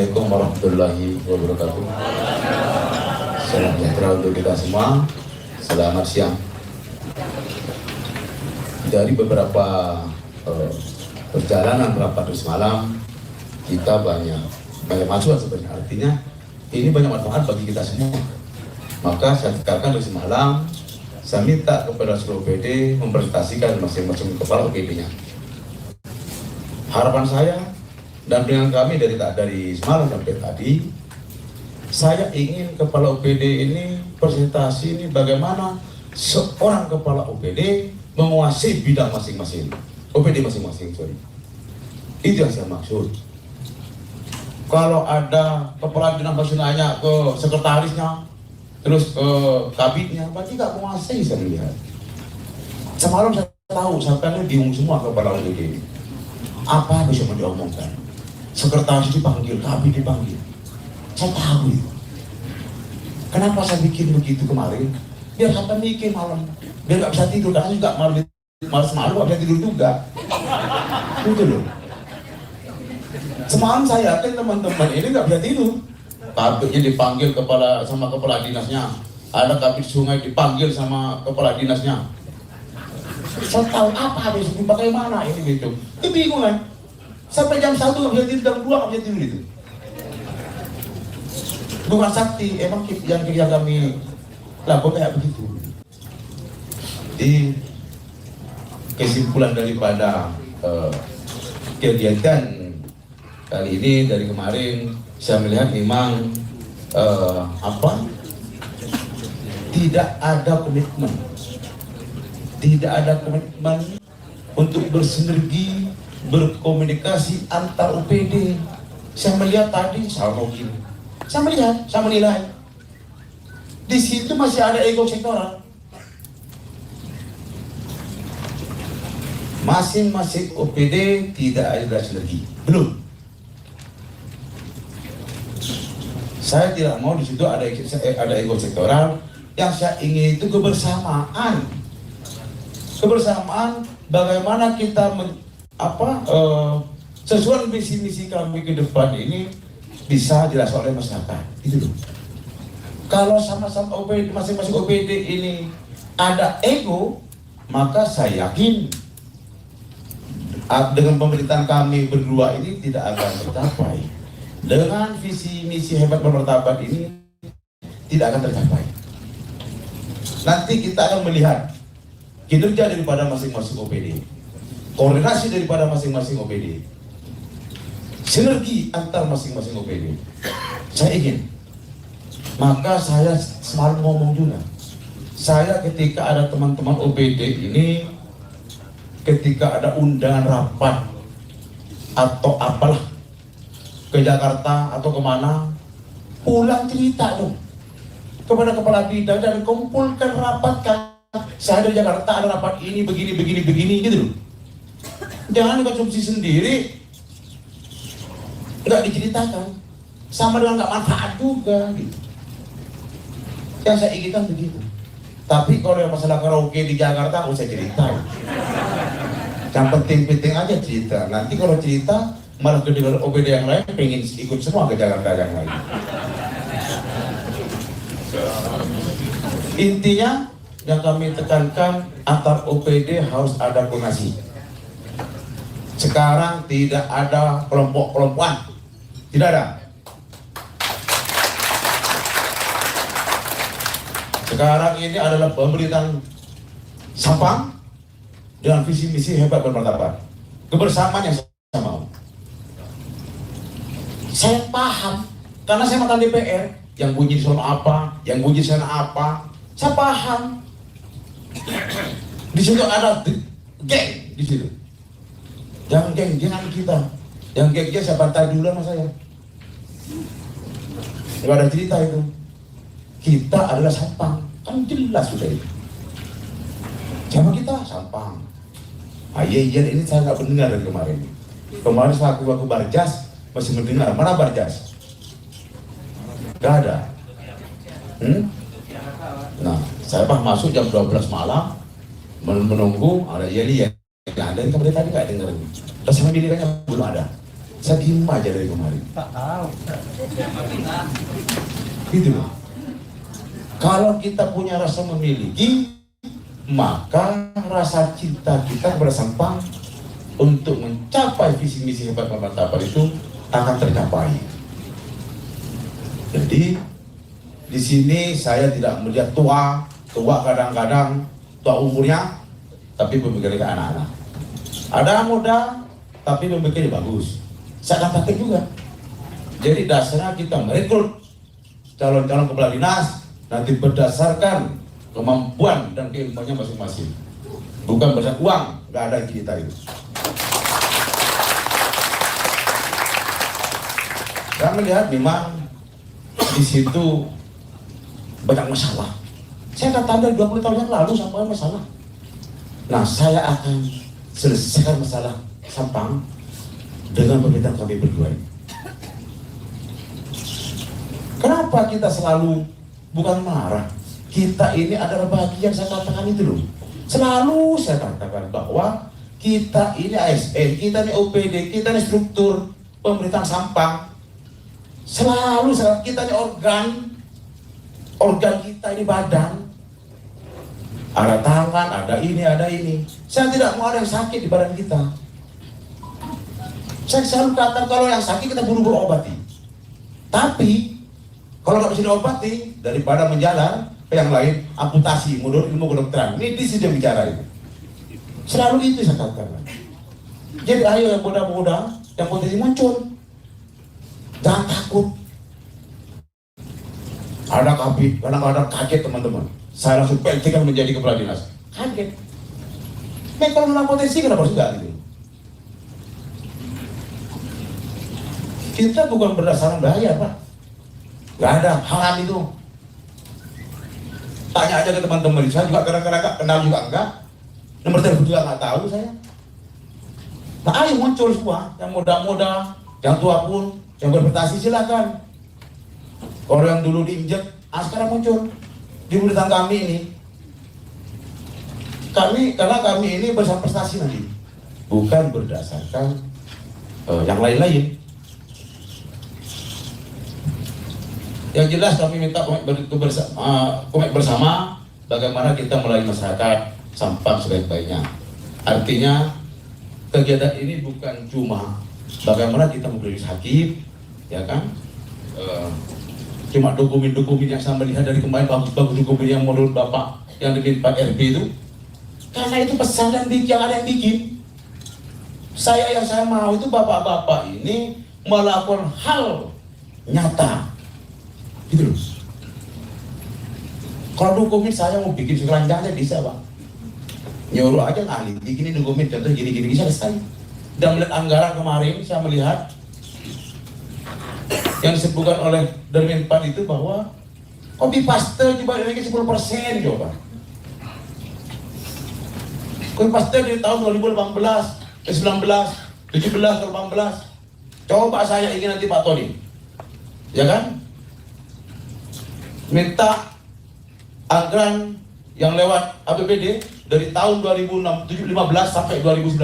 Assalamualaikum warahmatullahi wabarakatuh. Salam sejahtera untuk kita semua. Selamat siang. Dari beberapa perjalanan rapat semalam, kita banyak masukan sebenarnya. Artinya ini banyak manfaat bagi kita semua. Maka saya tekankan dari semalam, saya minta kepada seluruh OPD mempresentasikan masing-masing kepala OPD-nya. Harapan saya dan dengan kami dari semalam sampai tadi, saya ingin kepala OPD ini presentasi ini bagaimana seorang kepala OPD menguasai bidang masing-masing, OPD masing-masing. Itu yang saya maksud. Kalau ada kepala dinas masih nanya ke sekretarisnya, terus ke kabitnya, berarti nggak menguasai. Saya melihat. Semalam saya tahu, sampai bingung semua kepala OPD. Apa bisa diomongkan? Sekretaris dipanggil, kabit dipanggil. Saya tahu itu. Kenapa saya bikin begitu kemarin? Biar sampai mikir malam, biar nggak bisa tidur. Karena juga malam semalam nggak bisa tidur juga. Itu loh. Semalam saya yakin teman-teman ini nggak bisa tidur. Kabitnya dipanggil sama kepala dinasnya. Ada kabit sungai dipanggil sama kepala dinasnya. Saya tahu apa habis ini, bagaimana ini gitu. Itu bingung kan? Sampai jam 1 nggak bisa tidur, jam 2 nggak bisa tidur gitu. Bukan sakti, emang yang kami lakukan kayak begitu. Di kesimpulan daripada kegiatan kali ini dari kemarin, saya melihat memang tidak ada komitmen. Tidak ada komitmen untuk bersinergi, berkomunikasi antar OPD. Saya melihat tadi, saya melihat, saya menilai. Di situ masih ada ego sektoral. Masing-masing OPD tidak ada sinergi. Belum. Saya tidak mau di situ ada ego sektoral. Yang saya ingin itu kebersamaan. Kebersamaan bagaimana kita sesuai visi-misi kami ke depan ini bisa dirasakan oleh masyarakat. Itu loh. Kalau sama-sama OPD, masing-masing OPD ini ada ego, maka saya yakin dengan pemerintahan kami berdua ini tidak akan tercapai. Dengan visi misi hebat bermartabat ini tidak akan tercapai. Nanti kita akan melihat kinerja daripada masing-masing OPD, koordinasi daripada masing-masing OPD, sinergi antar masing-masing OPD. Saya ingin, maka saya selalu ngomong juga, saya ketika ada teman-teman OPD ini, ketika ada undangan rapat atau apalah ke Jakarta atau kemana, pulang cerita dong kepada kepala bidang dan kumpulkan rapatkan. Saya dari Jakarta ada rapat ini begini gitu loh. Jangan dikonsumsi sendiri, nggak diceritakan, sama dengan nggak manfaat juga gitu. Yang saya inginkan begitu. Tapi kalau yang masalah karaoke di Jakarta, saya cerita. Yang penting-penting aja cerita. Nanti kalau cerita malah ke OPD yang lain pengen ikut semua ke Jakarta yang lain. Intinya yang kami tekankan, antar OPD harus ada koordinasi. Sekarang tidak ada kelompok-kelompokan, tidak ada. Sekarang ini adalah pemerintahan Sampang dengan visi misi hebat bermartabat. Kebersamaan yang saya mau. Saya paham karena saya mantan DPR, yang bunyi di sana apa, yang bunyi di sana apa, saya paham. Di situ ada geng di situ. Jangan geng-gengan kita. Yang geng-geng saya bantai dulu sama saya. Tidak ada cerita itu. Kita adalah Sampang, kan jelas sudah itu. Siapa kita? Sampang. Iya ini saya nggak mendengar dari kemarin. Kemarin aku Barjas masih mendengar. Mana Barjas? Gak ada. Nah, saya masuk jam 12 malam menunggu ada Yeli yang ada, ini kemarin tadi nggak dengar. Terus sama bilirannya belum ada. Saya diem aja dari kemarin. Gitu loh. Kalau kita punya rasa memiliki, maka rasa cinta kita kepada Sampang untuk mencapai visi misi hebat Bapak Tapar itu akan tercapai. Jadi di sini saya tidak melihat tua kadang-kadang tua umurnya, tapi pemikirannya anak-anak. Ada yang muda, tapi pemikirannya bagus. Saya katakan juga. Jadi dasarnya kita merekrut calon-calon kepala dinas nanti berdasarkan kemampuan dan keilmuannya masing-masing. Bukan berdasarkan uang, nggak ada kita itu. Saya melihat memang di situ banyak masalah. Saya katakan dari 20 tahun yang lalu sampai masalah. Nah, saya akan selesaikan masalah Sampang dengan pemerintahan kami berdua ini. Kenapa kita selalu bukan marah? Kita ini adalah bagian, saya katakan itu loh. Selalu saya katakan bahwa kita ini ASN, kita ini OPD, kita ini struktur pemerintahan Sampang. Selalu kita ini organ kita ini badan. Ada tangan, ada ini. Saya tidak mau ada yang sakit di badan kita. Saya selalu katakan kalau yang sakit kita buru-buru obati. Tapi kalau nggak bisa diobati, daripada menjalan ke yang lain, amputasi, menurut ilmu kedokteran. Ini dia bicara itu. Selalu itu saya katakan. Jadi ayo yang muda-muda, yang potensi muncul. Jangan takut. Ada kabit, kadang-kadang kaget teman-teman. Saya langsung pentingkan menjadi kepala dinas. Kaget. Nah, kalau nggak potensi kenapa harus enggak gitu? Kita bukan berdasarkan bayar, Pak. Nggak ada hal itu. Tanya aja ke teman-teman. Saya juga kadang-kadang kenal juga enggak. Nomor telepon juga nggak tahu saya. Nah, ayo muncul semua. Yang muda-muda, yang tua pun, yang berprestasi silakan. Orang yang dulu diinjek, sekarang muncul di pemerintahan kami ini. Karena kami ini berprestasi nanti, bukan berdasarkan yang lain-lain. Yang jelas kami minta komit bersama bagaimana kita melayani masyarakat Sampang sebaik-baiknya. Artinya kegiatan ini bukan cuma bagaimana kita memberi sakit, ya kan? Cuma dokumen-dokumen yang saya melihat dari kemarin bagus-bagus dokumen yang menurut Bapak yang bikin Pak RB itu. Karena itu pesan dan yang ada yang bikin. Yang saya mau itu bapak-bapak ini melakukan hal nyata. Gitu loh. Kalau dokumen saya mau bikin sekeranjang aja bisa, Pak. Nyuruh aja ahli, bikinin dokumen contoh gini-gini bisa selesai. Dan melihat anggaran kemarin saya melihat yang disebutkan oleh Dirmenpan itu bahwa copy paste coba lagi 10% coba. Copy paste dari tahun 2018, 19, 17, 18. Coba saya ingin nanti Pak Tony, ya kan? Minta anggaran yang lewat APBD dari tahun 2015 sampai 2018,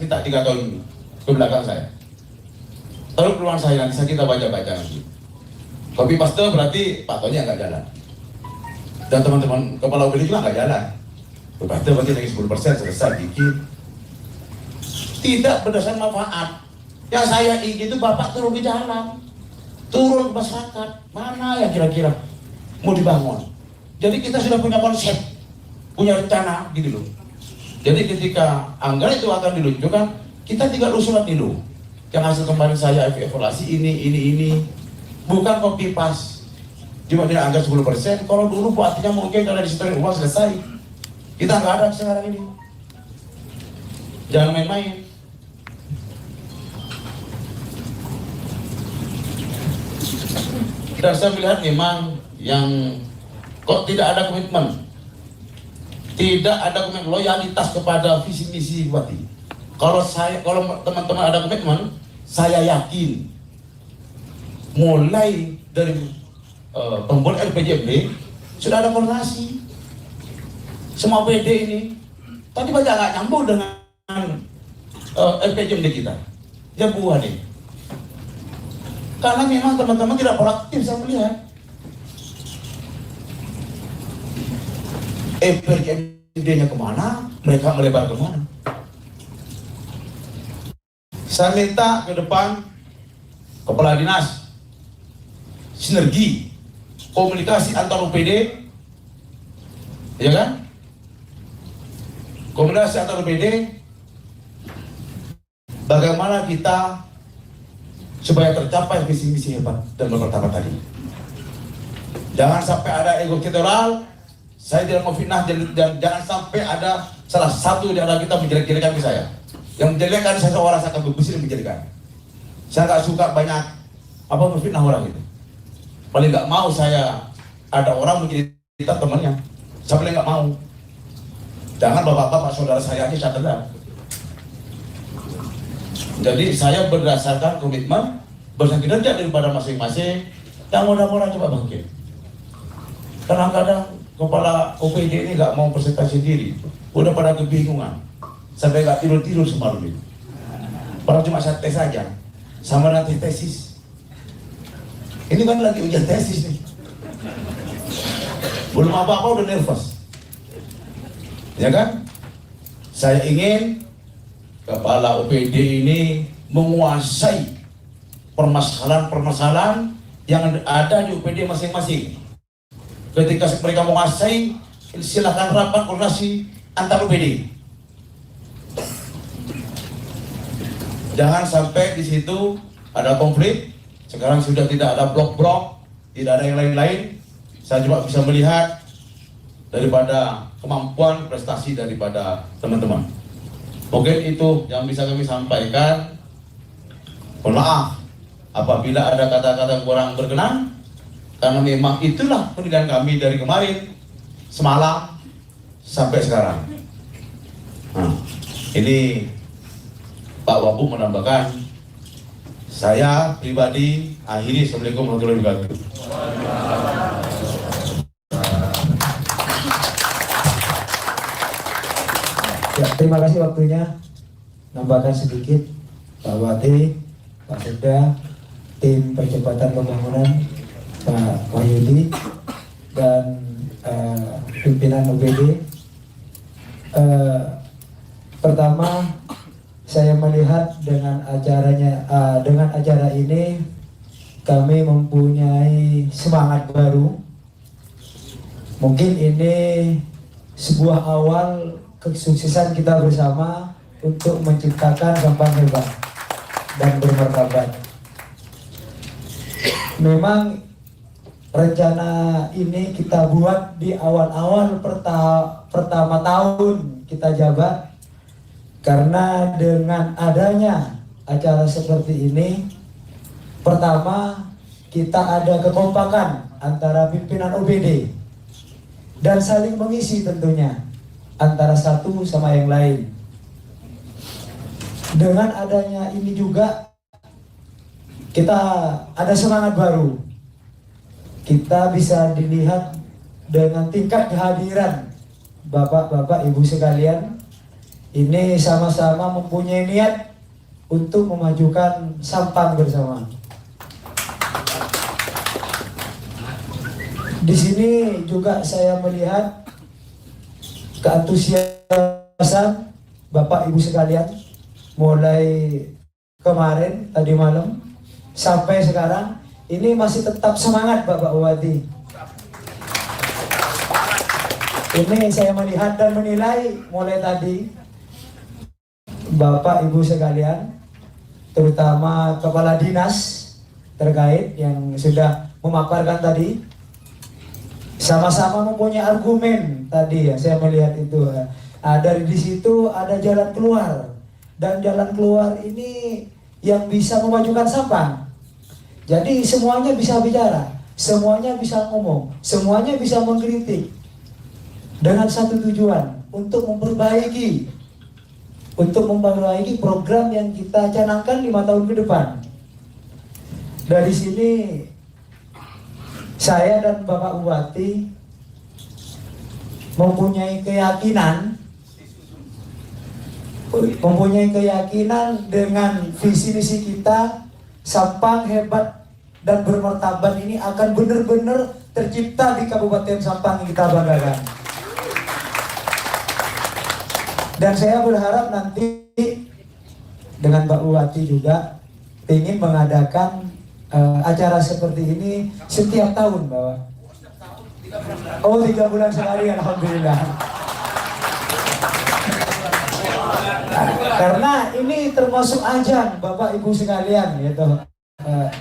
minta 3 tahun ini ke belakang saya. Taruh peluang saya nanti kita baca-baca nanti. Copy paste berarti Pak Tony nggak jalan. Dan teman-teman kepala OPD juga nggak jalan. Copy paste berarti lagi 10% selesai bikin. Tidak berdasarkan manfaat. Yang saya ingin itu Bapak turun di jalan, turun ke masyarakat. Mana yang kira-kira mau dibangun. Jadi kita sudah punya konsep, punya rencana gitu loh. Jadi ketika anggaran itu akan diluncurkan, kita tinggal usulan dulu. Yang hasil kemarin saya evaluasi ini bukan copy paste, cuma tidak angka 10%. Kalau dulu artinya mungkin kalau disetorkan uang selesai. Kita nggak ada sekarang ini. Jangan main-main. Dan saya melihat memang yang kok tidak ada komitmen, tidak ada komitmen loyalitas kepada visi misi bupati. Kalau teman-teman ada komitmen, saya yakin mulai dari pembuat RPJMD sudah ada koordinasi semua PD ini. Tadi banyak nggak nyambung dengan RPJMD kita. ya buah nih. Karena memang teman-teman tidak proaktif, saya melihat. PRKMD-nya kemana, mereka melebar kemana. Saya minta ke depan Kepala Dinas, sinergi, komunikasi antar UPD, ya kan? Komunikasi antar UPD, bagaimana kita supaya tercapai visi-misi hebat dan bermartabat tadi. Jangan sampai ada ego sektoral. Saya tidak mau fitnah, dan jangan sampai ada salah satu di antara kita menjelek-jelekan ke saya. Yang menjelekkan seseorang saya akan berbisik dan menjelekkan. Saya nggak suka banyak memfitnah orang itu. Paling nggak mau saya ada orang menjadi temannya. Saya paling nggak mau. Jangan bapak-bapak saudara saya aja saya kenal. Jadi saya berdasarkan komitmen berkinerja daripada masing-masing, yang mudah-mudahan coba bangkit. Kadang-kadang kepala OPD ini nggak mau presentasi diri, udah pada kebingungan, sampai nggak tidur-tidur semalam itu. Padahal cuma saya tes saja, sama nanti tesis. Ini kan lagi ujian tesis nih, belum apa-apa udah nervous, ya kan? Saya ingin kepala OPD ini menguasai permasalahan-permasalahan yang ada di OPD masing-masing. Ketika mereka menguasai, silakan rapat koordinasi antar OPD. Jangan sampai di situ ada konflik. Sekarang sudah tidak ada blok-blok, tidak ada yang lain-lain. Saya cuma bisa melihat daripada kemampuan prestasi daripada teman-teman. Mungkin itu yang bisa kami sampaikan. Mohon maaf apabila ada kata-kata kurang berkenan, karena memang itulah pendidikan kami dari kemarin, semalam, sampai sekarang. Nah, ini Pak Wapu menambahkan, saya pribadi akhiri. Assalamualaikum warahmatullahi wabarakatuh. Ya, terima kasih waktunya. Nambahkan sedikit, Pak Wati, Pak Sekda, tim percepatan pembangunan, Pak Wahyudi, dan pimpinan OPD. Pertama, saya melihat dengan acara ini kami mempunyai semangat baru. Mungkin ini sebuah awal kesuksesan kita bersama untuk menciptakan Sampang hebat dan bermartabat. Memang rencana ini kita buat di awal-awal pertama tahun kita jabat, karena dengan adanya acara seperti ini, pertama kita ada kekompakan antara pimpinan OPD dan saling mengisi tentunya antara satu sama yang lain. Dengan adanya ini juga kita ada semangat baru. Kita bisa dilihat dengan tingkat kehadiran Bapak-bapak, Ibu sekalian. Ini sama-sama mempunyai niat untuk memajukan Sampang bersama. Di sini juga saya melihat keantusiasan Bapak Ibu sekalian, mulai kemarin tadi malam sampai sekarang ini masih tetap semangat Bapak Bupati. Ini saya melihat dan menilai mulai tadi Bapak Ibu sekalian, terutama kepala dinas terkait yang sudah memaparkan tadi, sama-sama mempunyai argumen tadi ya, saya melihat itu. Dari di situ ada jalan keluar, dan jalan keluar ini yang bisa memajukan Sampang. Jadi semuanya bisa bicara, semuanya bisa ngomong, semuanya bisa mengkritik dengan satu tujuan, untuk memperbaiki program yang kita canangkan 5 tahun ke depan. Dari sini saya dan Bapak Bupati mempunyai keyakinan mempunyai keyakinan dengan visi misi kita, Sampang hebat dan bermartabat ini akan benar-benar tercipta di Kabupaten Sampang yang kita banggakan. Dan saya berharap nanti dengan Mbak Buati juga ingin mengadakan acara seperti ini setiap tahun, Mbak. Oh, 3 bulan sekali, alhamdulillah. Karena ini termasuk ajang, Bapak Ibu sekalian, gitu.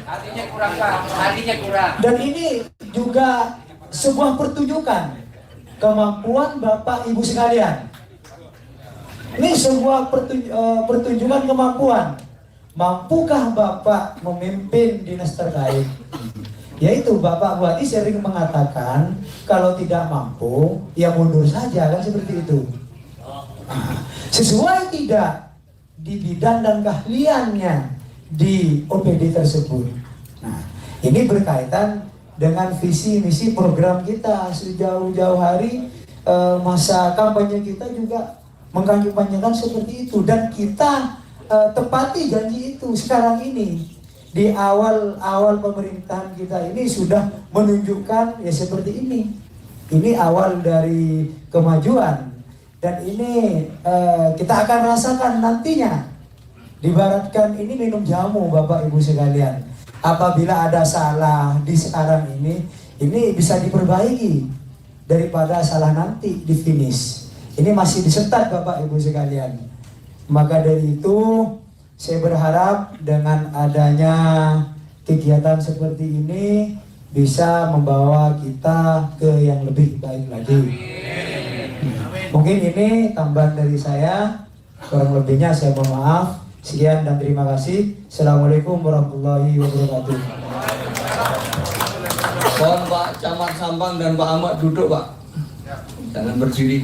Artinya kurang, Pak. Artinya kurang. Dan ini juga sebuah pertunjukan kemampuan Bapak Ibu sekalian. Ini sebuah pertunjukan kemampuan. Mampukah Bapak memimpin dinas terkait? Yaitu Bapak Buati sering mengatakan kalau tidak mampu, ya mundur saja, kan seperti itu. Sesuai tidak di bidang dan keahliannya di OPD tersebut. Nah, ini berkaitan dengan visi misi program kita sejauh-jauh hari. Masa kampanye kita juga mengkampanyekan seperti itu, dan kita tepati janji itu sekarang ini. Di awal pemerintahan kita ini sudah menunjukkan ya seperti ini. Ini awal dari kemajuan, dan ini kita akan rasakan nantinya. Dibaratkan ini minum jamu, Bapak Ibu sekalian. Apabila ada salah di sekarang ini bisa diperbaiki daripada salah nanti di finish. Ini masih disetat, Bapak Ibu sekalian. Maka dari itu saya berharap dengan adanya kegiatan seperti ini bisa membawa kita ke yang lebih baik lagi. Mungkin ini tambahan dari saya. Kurang lebihnya saya mohon maaf. Sekian dan terima kasih. Assalamualaikum warahmatullahi wabarakatuh. Mohon Pak Camat Sampang dan Pak Ahmad duduk, Pak. Jangan berdiri.